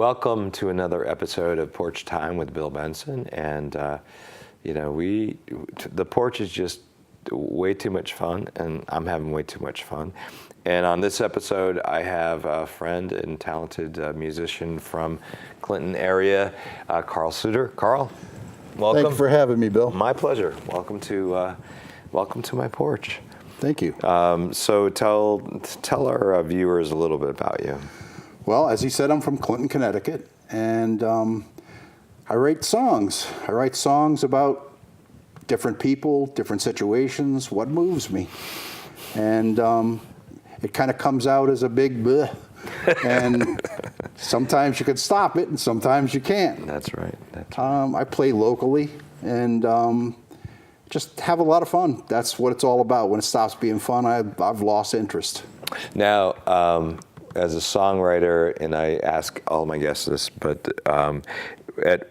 Welcome to another episode of Porch Time with Bill Benson. And, the Porch is just way too much fun, and I'm having way too much fun. And on this episode, I have a friend and talented musician from Clinton area, Carl Suter. Carl, welcome. Thank you for having me, Bill. My pleasure. Welcome to my porch. Thank you. So tell our viewers a little bit about you. Well, as he said, I'm from Clinton, Connecticut, and I write songs. I write songs about different people, different situations, what moves me. And it kind of comes out as a big bleh. And sometimes you can stop it, and sometimes you can't. That's right. That's right. I play locally, and just have a lot of fun. That's what it's all about. When it stops being fun, I've lost interest. Now, as a songwriter, and I ask all my guests this, but at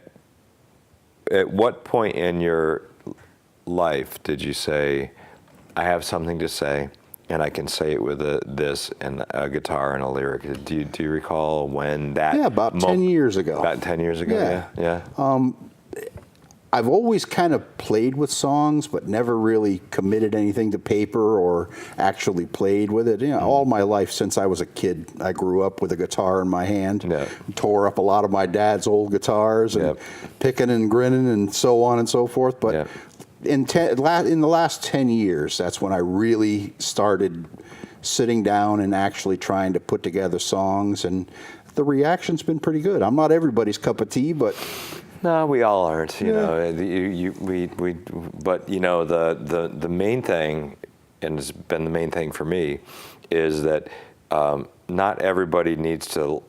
what point in your life did you say, I have something to say, and I can say it with this and a guitar and a lyric? Do you recall when that? Yeah, about 10 years ago. About 10 years ago, yeah. I've always kind of played with songs, but never really committed anything to paper or actually played with it. All my life since I was a kid, I grew up with a guitar in my hand, tore up a lot of my dad's old guitars, and picking and grinning and so on and so forth. But in the last 10 years, that's when I really started sitting down and actually trying to put together songs, and the reaction's been pretty good. I'm not everybody's cup of tea, but... No, we all aren't. But the main thing, and it's been the main thing for me, is that not everybody needs to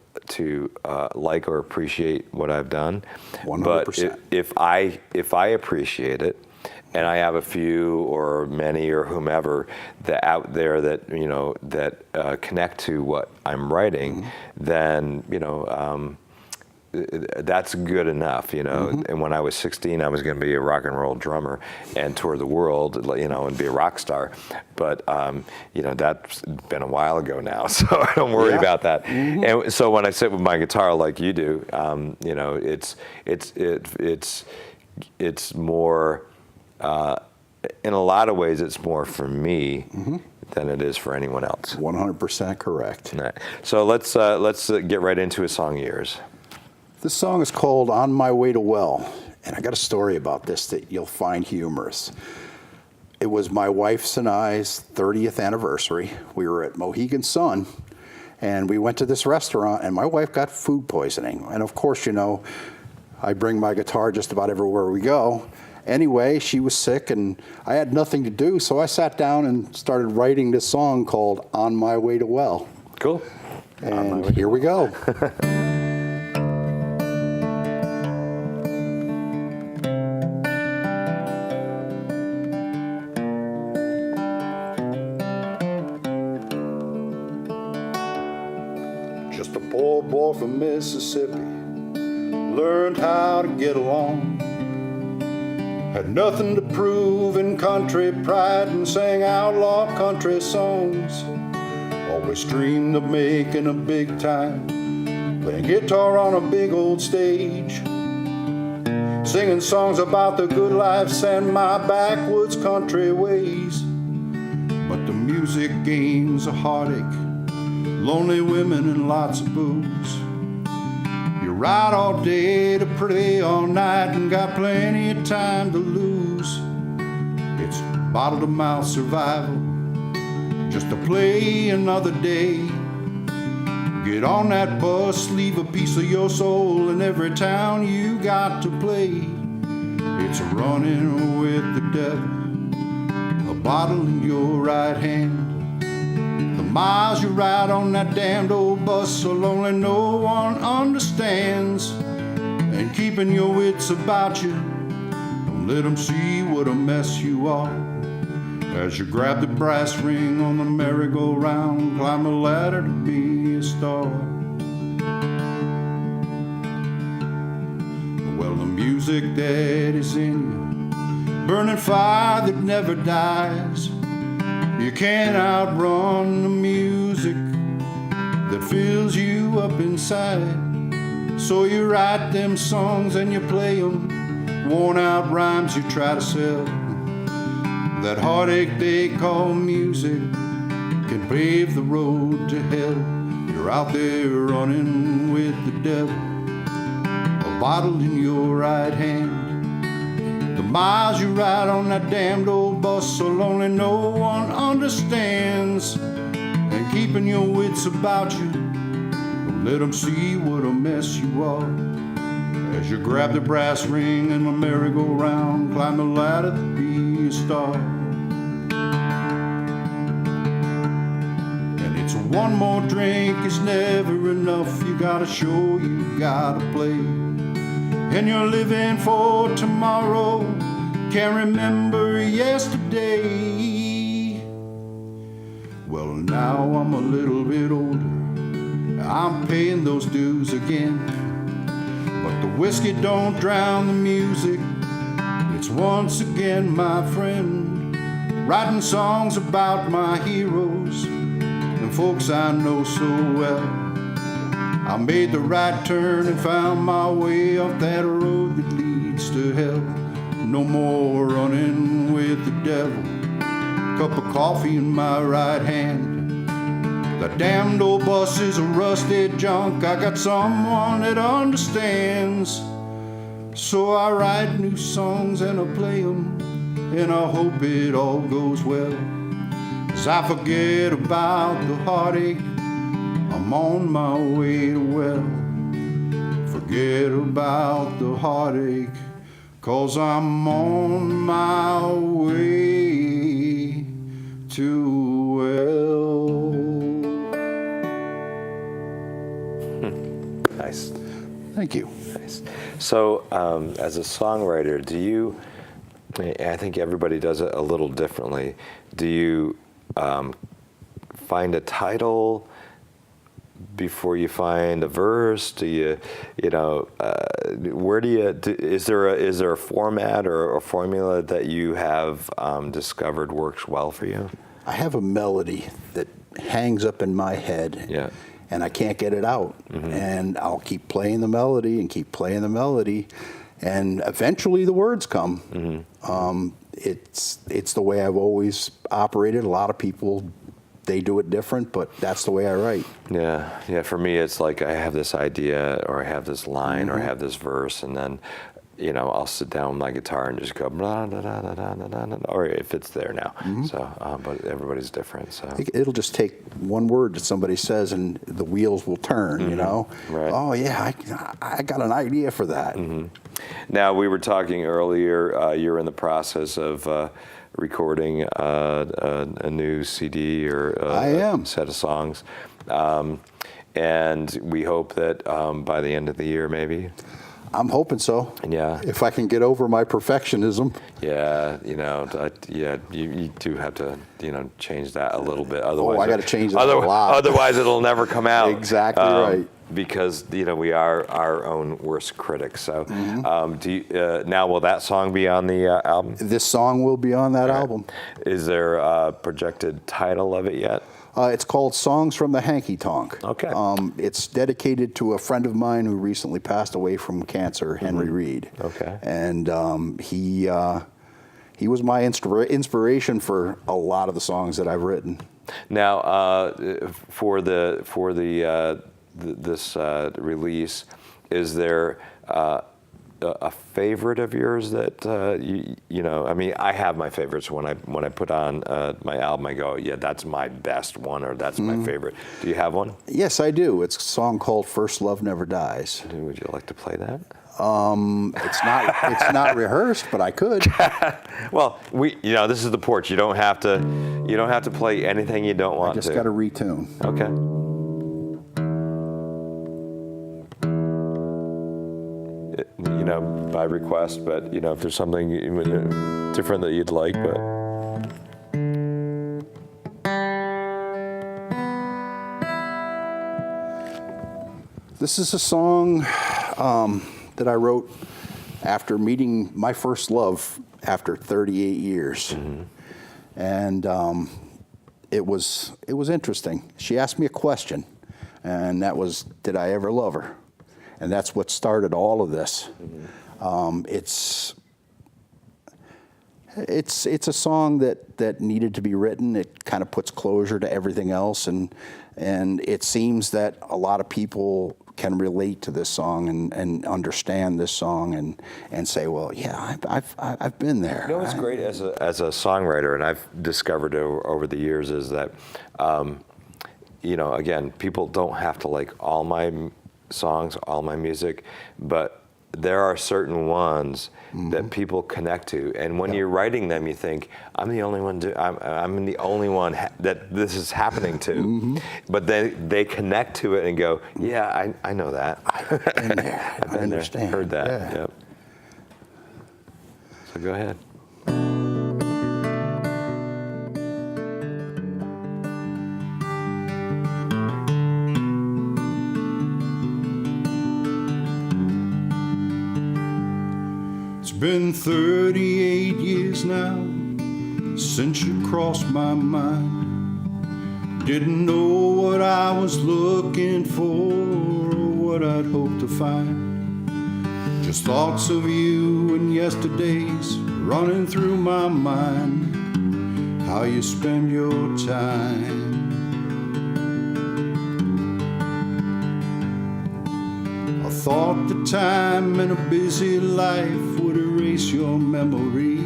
like or appreciate what I've done. 100%. But if I appreciate it, and I have a few or many or whomever that out there that that connect to what I'm writing, then that's good enough, And when I was 16, I was going to be a rock and roll drummer and tour the world, and be a rock star. But that's been a while ago now, so I don't worry about that. And so when I sit with my guitar like you do, it's more. In a lot of ways, it's more for me than it is for anyone else. 100% correct. All right. So let's get right into a song of yours. This song is called On My Way to Well, and I got a story about this that you'll find humorous. It was my wife's and I's 30th anniversary. We were at Mohegan Sun, and we went to this restaurant, and my wife got food poisoning. And of course, I bring my guitar just about everywhere we go. Anyway, she was sick, and I had nothing to do, so I sat down and started writing this song called On My Way to Well. Cool. And here we go. Just a poor boy from Mississippi, learned how to get along. Had nothing to prove in country pride and sang outlaw country songs. Always dreamed of making a big time, playing guitar on a big old stage, singing songs about the good life and my backwoods country ways. But the music game's a heartache, lonely women and lots of booze. You ride all day to pray all night and got plenty of time to lose. It's bottle-to-mouth survival, just to play another day. Get on that bus, leave a piece of your soul in every town you got to play. It's a running with the devil, a bottle in your right hand. The miles you ride on that damned old bus so lonely no one understands. And keeping your wits about you, don't let them see what a mess you are. As you grab the brass ring on the merry-go-round, climb the ladder to be a star. Well, the music that is in you, burning fire that never dies. You can't outrun the music that fills you up inside. So you write them songs and you play them, worn out rhymes you try to sell. That heartache they call music can pave the road to hell. You're out there running with the devil, a bottle in your right hand. The miles you ride on that damned old bus so lonely no one understands. And keeping your wits about you, don't let them see what a mess you are. As you grab the brass ring and the merry-go-round, climb the ladder to be a star. And it's one more drink is never enough. You gotta show, you gotta play. And you're living for tomorrow, can't remember yesterday. Well, now I'm a little bit older, I'm paying those dues again. But the whiskey don't drown the music. It's once again my friend, writing songs about my heroes and folks I know so well. I made the right turn and found my way off that road that leads to hell. No more running with the devil, cup of coffee in my right hand. The damned old bus is a rusted junk, I got someone that understands. So I write new songs and I play them, and I hope it all goes well. As I forget about the heartache, I'm on my way to well. Forget about the heartache, 'cause I'm on my way to well. Nice. Thank you. Nice. So, as a songwriter, do you, I think everybody does it a little differently, do you find a title before you find a verse? Do you, where do you, is there a format or a formula that you have discovered works well for you? I have a melody that hangs up in my head. Yeah. And I can't get it out. Mm-hmm. And I'll keep playing the melody and keep playing the melody, and eventually the words come. Mm-hmm. It's the way I've always operated. A lot of people, they do it different, but that's the way I write. Yeah. For me, it's like I have this idea, or I have this line, mm-hmm. or I have this verse, and then I'll sit down with my guitar and just go blah, blah, blah, blah, blah, blah, blah, or if it's there now. Mm-hmm. So, but everybody's different. So it'll just take one word that somebody says, and the wheels will turn. Mm-hmm. Right. Oh yeah, I got an idea for that. Mm-hmm. Now we were talking earlier. You're in the process of recording a new CD or a set of songs, and we hope that by the end of the year, maybe. I'm hoping so. Yeah. If I can get over my perfectionism. Yeah, you do have to, change that a little bit. Otherwise, I got to change that a lot. Otherwise, it'll never come out. Exactly right. Because we are our own worst critics. So, mm-hmm. Now will that song be on the album? This song will be on that album. Is there a projected title of it yet? It's called Songs from the Hanky Tonk. Okay. It's dedicated to a friend of mine who recently passed away from cancer, Henry mm-hmm. Reed. Okay. And he was my inspiration for a lot of the songs that I've written. Now, for this release, is there a favorite of yours that I have my favorites. When I put on my album, I go, yeah, that's my best one, or that's my favorite. Do you have one? Yes, I do. It's a song called "First Love Never Dies." Would you like to play that? It's not rehearsed, but I could. Well, this is the Porch. You don't have to play anything you don't want to. I just got to retune. Okay. By request, but if there's something different that you'd like, but this is a song that I wrote after meeting my first love after 38 years, mm-hmm. and it was interesting. She asked me a question, and that was, did I ever love her? And that's what started all of this. It's a song that needed to be written. It kind of puts closure to everything else, and it seems that a lot of people can relate to this song and understand this song and say, well, yeah, I've been there. You know what's great as a songwriter, and I've discovered over the years, is that, again, people don't have to like all my songs, all my music, but there are certain ones that people connect to, and when you're writing them, you think, I'm the only one. I'm the only one that this is happening to. But then they connect to it and go, yeah, I know that. I've been there. I've been there, heard that. Yeah. Yep. So go ahead. Been 38 years now since you crossed my mind. Didn't know what I was looking for or what I'd hoped to find. Just thoughts of you and yesterdays running through my mind. How you spend your time. I thought the time in a busy life would erase your memory.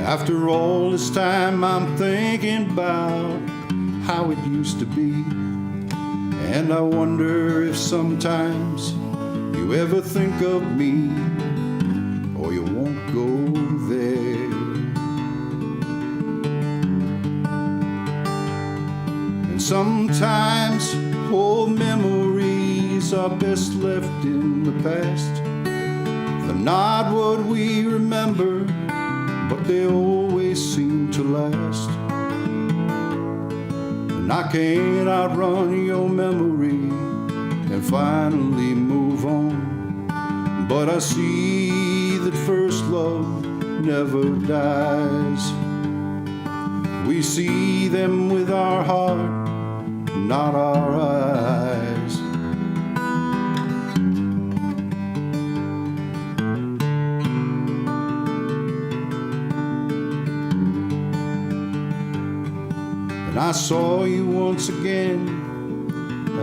After all this time I'm thinking about how it used to be. And I wonder if sometimes you ever think of me, or you won't go there. And sometimes old memories are best left in the past. They're not what we remember, but they always seem to last. And I can't outrun your memory and finally move on. But I see that first love never dies. We see them with our heart, not our eyes. And I saw you once again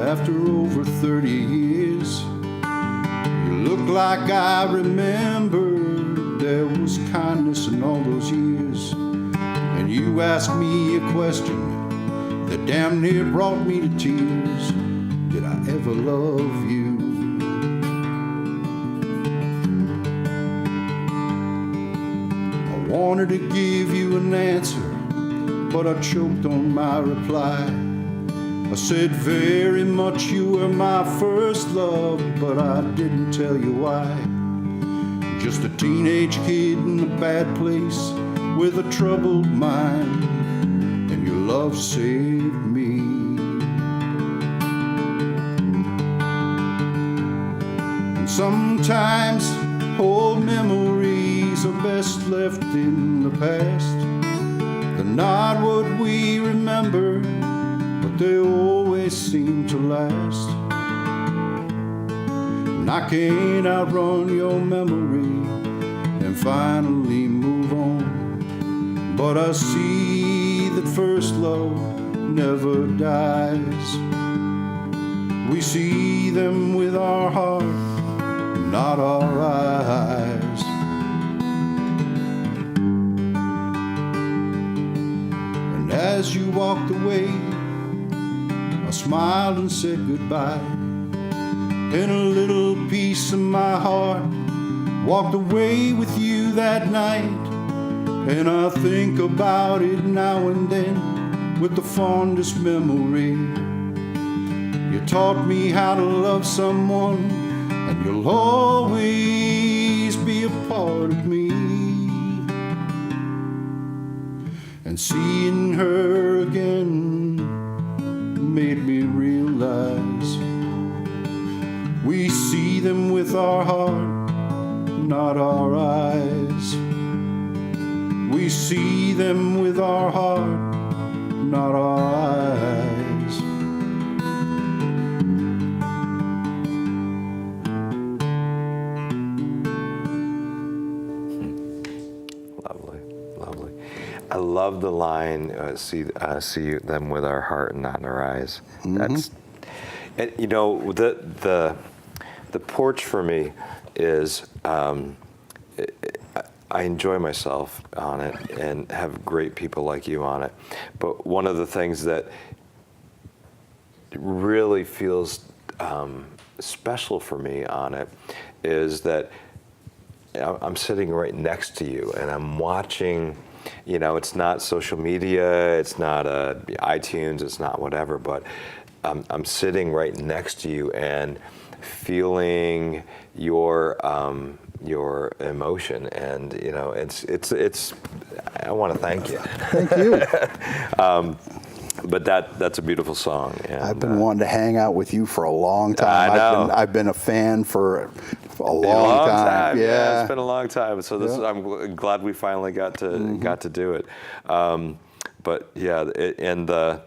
after over 30 years. You look like I remember there was kindness in all those years. And you asked me a question that damn near brought me to tears. Did I ever love you? I wanted to give you an answer, but I choked on my reply. I said very much you were my first love, but I didn't tell you why. Just a teenage kid in a bad place with a troubled mind, and your love saved me. And sometimes old memories are best left in the past. They're not what we remember, but they always seem to last. And I can't outrun your memory and finally move on. But I see that first love never dies. We see them with our heart, not our eyes. And as you walked away, I smiled and said goodbye. And a little piece of my heart walked away with you that night. And I think about it now and then with the fondest memory. You taught me how to love someone, and you'll always be a part of me. And seeing her again made me realize we see them with our heart, not our eyes. We see them with our heart, not our eyes. I love the line, see them with our heart and not in our eyes. That's, and you know, the porch for me is, I enjoy myself on it and have great people like you on it. But one of the things that really feels special for me on it is that I'm sitting right next to you and I'm watching. You know, it's not social media, it's not iTunes, it's not whatever, but I'm sitting right next to you and feeling your emotion, and you know, it's. I want to thank you. Thank you. But that's a beautiful song. And, I've been wanting to hang out with you for a long time. I know. I've been a fan for a long time. Yeah, it's been a long time. So this I'm glad we finally got to do it. But yeah, the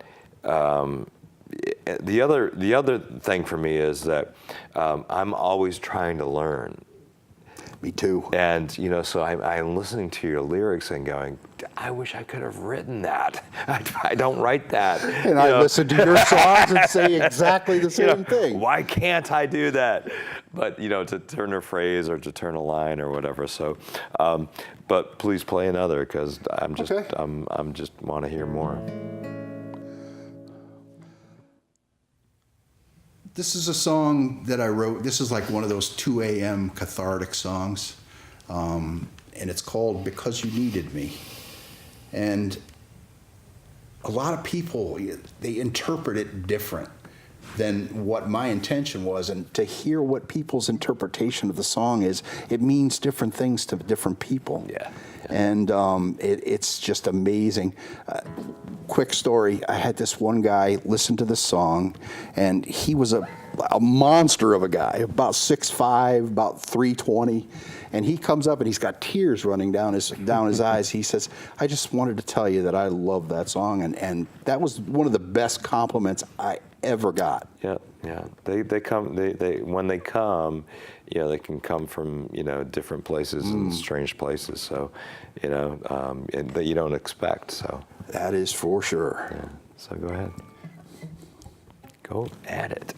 other thing for me is that I'm always trying to learn. Me too. And you know, so I'm listening to your lyrics and going, I wish I could have written that. I don't write that. And I listen to your songs and say exactly the same thing. Why can't I do that? But you know, to turn a phrase or to turn a line or whatever. So, but please play another, because I'm just want to hear more. This is a song that I wrote. This is like one of those 2 a.m. cathartic songs. And it's called Because You Needed Me. And a lot of people, they interpret it different than what my intention was. And to hear what people's interpretation of the song is, it means different things to different people. Yeah. And it's just amazing. Quick story, I had this one guy listen to this song, and he was a monster of a guy, about 6'5", about 320, and he comes up and he's got tears running down his eyes. He says, I just wanted to tell you that I love that song, and that was one of the best compliments I ever got. Yeah. They come. They when they come, you know, they can come from, you know, different places and strange places. So, you know, and that you don't expect. So that is for sure. Yeah. So go ahead. Go at it.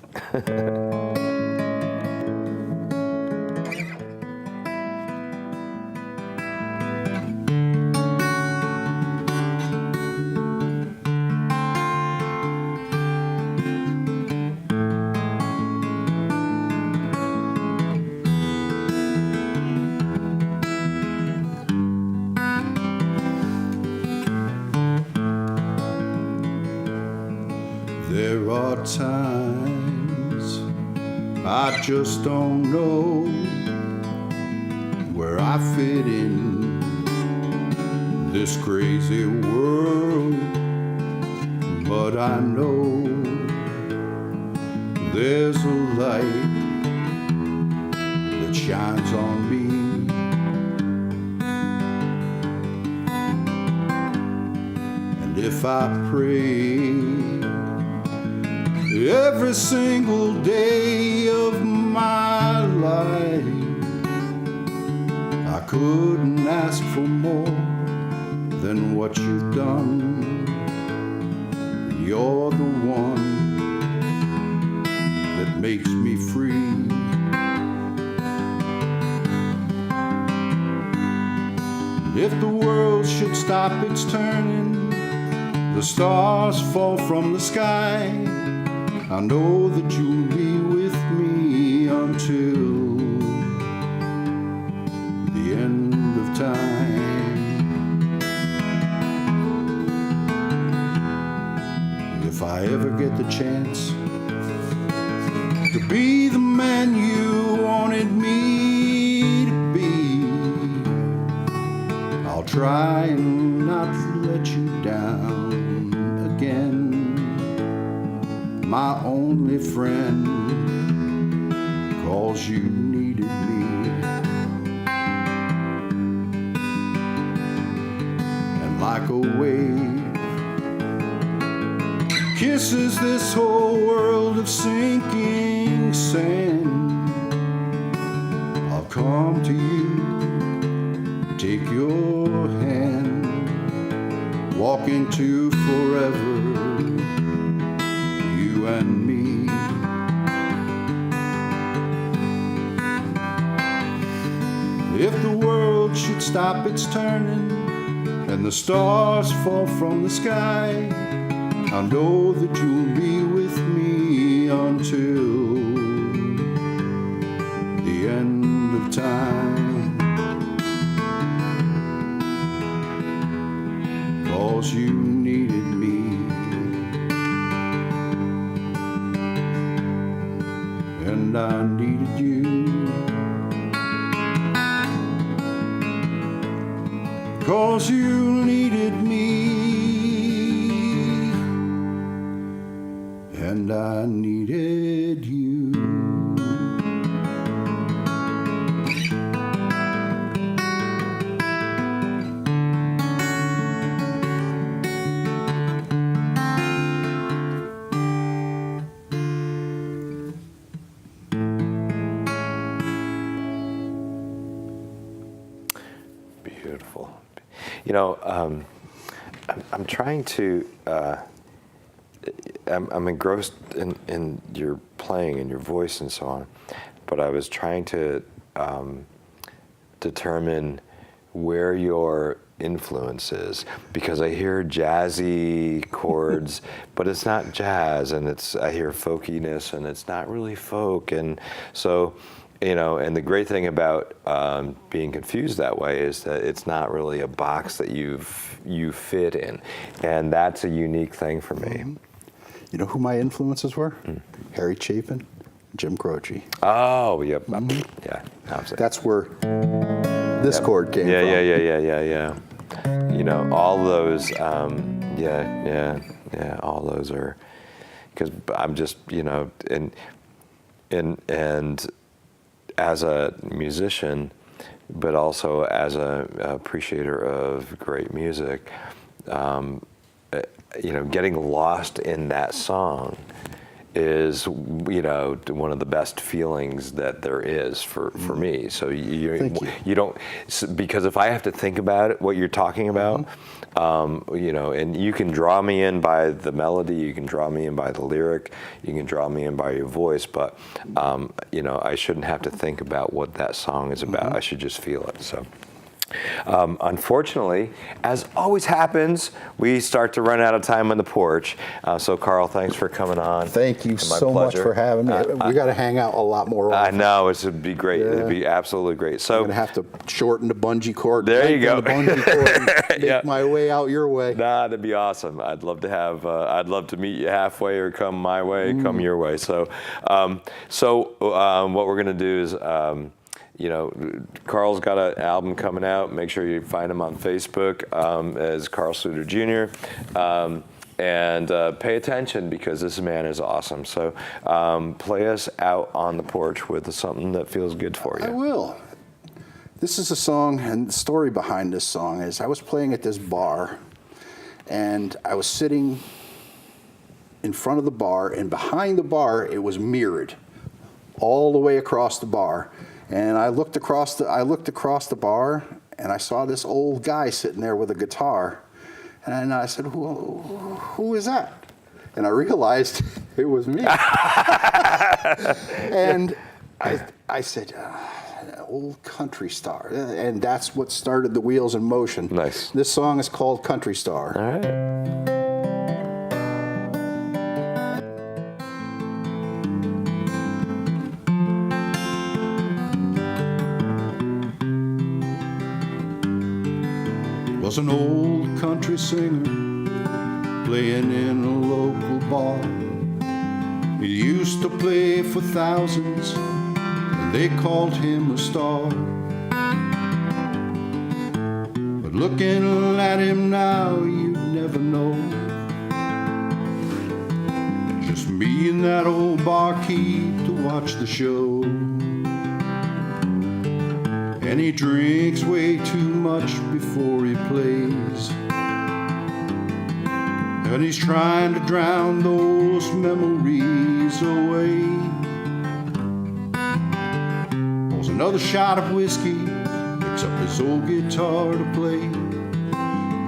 There are times I just don't know where I fit in this crazy world, but I know there's a light that shines on me. And if I pray every single day of my life, I couldn't ask for more than what you've done. You're the one that makes me free. If the world should stop its turning, the stars fall from the sky, I know that you'll be with me until the end of time. If I ever get the chance to be the man you wanted me to be, I'll try and not let you down again. My only friend, 'cause you needed me. And like a wave kisses this whole world of sinking sand, I'll come to you, take your hand, walk into forever, you and me. If the world should stop its turning and the stars fall from the sky, I'll know that you'll be with me until the end of time. 'Cause you needed me, and I needed you. 'Cause you needed me, and I needed you. Beautiful. You know, I'm trying to. I'm engrossed in your playing and your voice and so on, but I was trying to determine where your influence is, because I hear jazzy chords, but it's not jazz, and I hear folkiness, and it's not really folk, and so. You know, and the great thing about being confused that way is that it's not really a box that you fit in, and that's a unique thing for me. Mm-hmm. You know who my influences were? Harry Chapin, Jim Croce. Oh, yep, Mm-hmm. yeah. That's where this chord came from. Yeah. You know, all those, all those are, because I'm just, you know, and as a musician, but also as a appreciator of great music, you know, getting lost in that song is, you know, one of the best feelings that there is for me. So you don't, because if I have to think about it, what you're talking about, you know, and you can draw me in by the melody, you can draw me in by the lyric, you can draw me in by your voice, but you know, I shouldn't have to think about what that song is about. I should just feel it. So. Unfortunately, as always happens, we start to run out of time on the porch. So, Carl, thanks for coming on. Thank you so much for having me. We got to hang out a lot more often. I know, it would be great. Yeah. It'd be absolutely great. So I'm going to have to shorten the bungee cord. There you go. The bungee cord and make my way out your way. Nah, that'd be awesome. I'd love to have. I'd love to meet you halfway, or come my way, come your way. So, what we're going to do is. You know, Carl's got an album coming out. Make sure you find him on Facebook as Carl Suter Jr. And pay attention, because this man is awesome. So play us out on the porch with something that feels good for you. I will. This is a song, and the story behind this song is I was playing at this bar, and I was sitting in front of the bar, and behind the bar it was mirrored all the way across the bar. And I looked across the bar, and I saw this old guy sitting there with a guitar. And I said, who is that? And I realized it was me. And I said, old country star. And that's what started the wheels in motion. Nice. This song is called Country Star. All right. Was an old country singer playing in a local bar. He used to play for thousands, and they called him a star. But looking at him now, you'd never know. Just me and that old barkeep to watch the show. And he drinks way too much before he plays. And he's trying to drown those memories away. Pours another shot of whiskey, picks up his old guitar to play.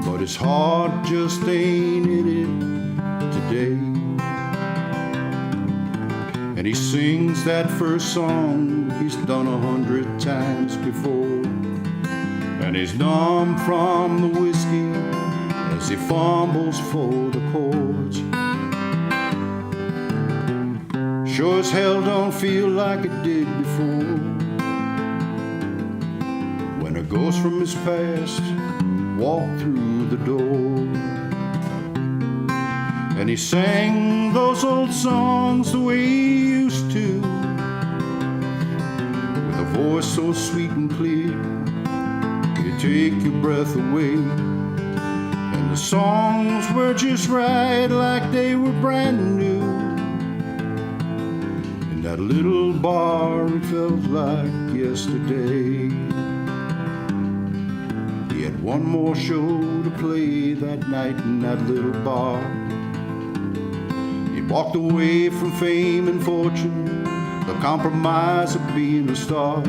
But his heart just ain't in it today. And he sings that first song he's done 100 times before. And he's numb from the whiskey as he fumbles for the chords. Sure as hell don't feel like it did before, when a ghost from his past walked through the door. And he sang those old songs the way he used to, with a voice so sweet and clear, it'd take your breath away. And the songs were just right, like they were brand new. In that little bar, it felt like yesterday. He had one more show to play that night in that little bar. He walked away from fame and fortune, the compromise of being a star.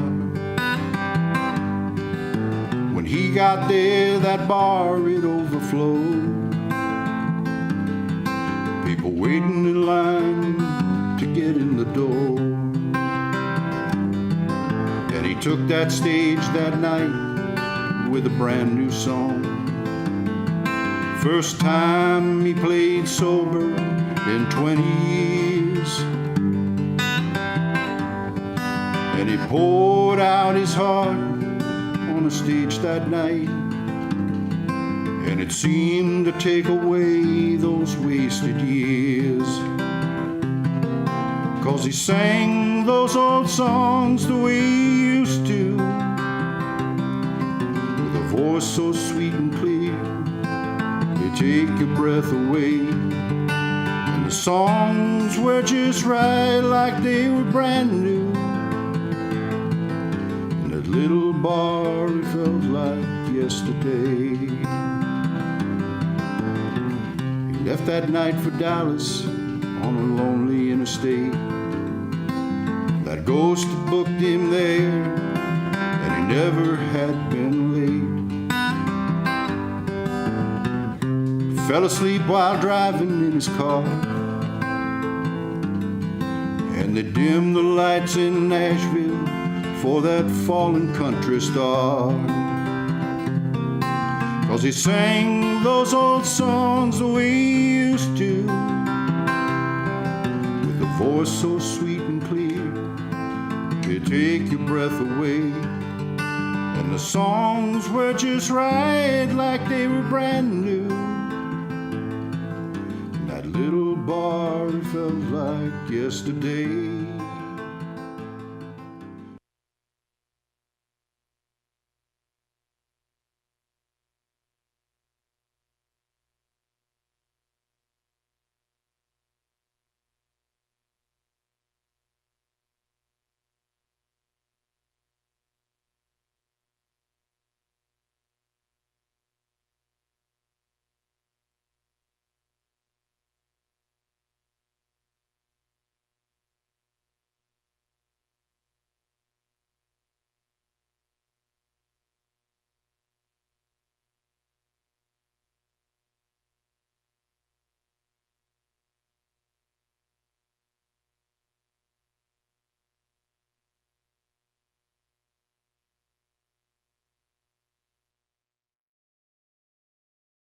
When he got there, that bar, it overflowed. People waiting in line to get in the door. And he took that stage that night with a brand new song. First time he played sober in 20 years. And he poured out his heart on the stage that night, and it seemed to take away those wasted years. 'Cause he sang those old songs the way he used to, with a voice so sweet and clear, they take your breath away. And the songs were just right, like they were brand new. In that little bar, it felt like yesterday. He left that night for Dallas on a lonely interstate. That ghost had booked him there, and he never had been late. Fell asleep while driving in his car, and they dimmed the lights in Nashville for that fallen country star. 'Cause he sang those old songs the way he used to, with a voice so sweet and clear, it'd take your breath away. And the songs were just right, like they were brand new. In that little bar, it felt like yesterday.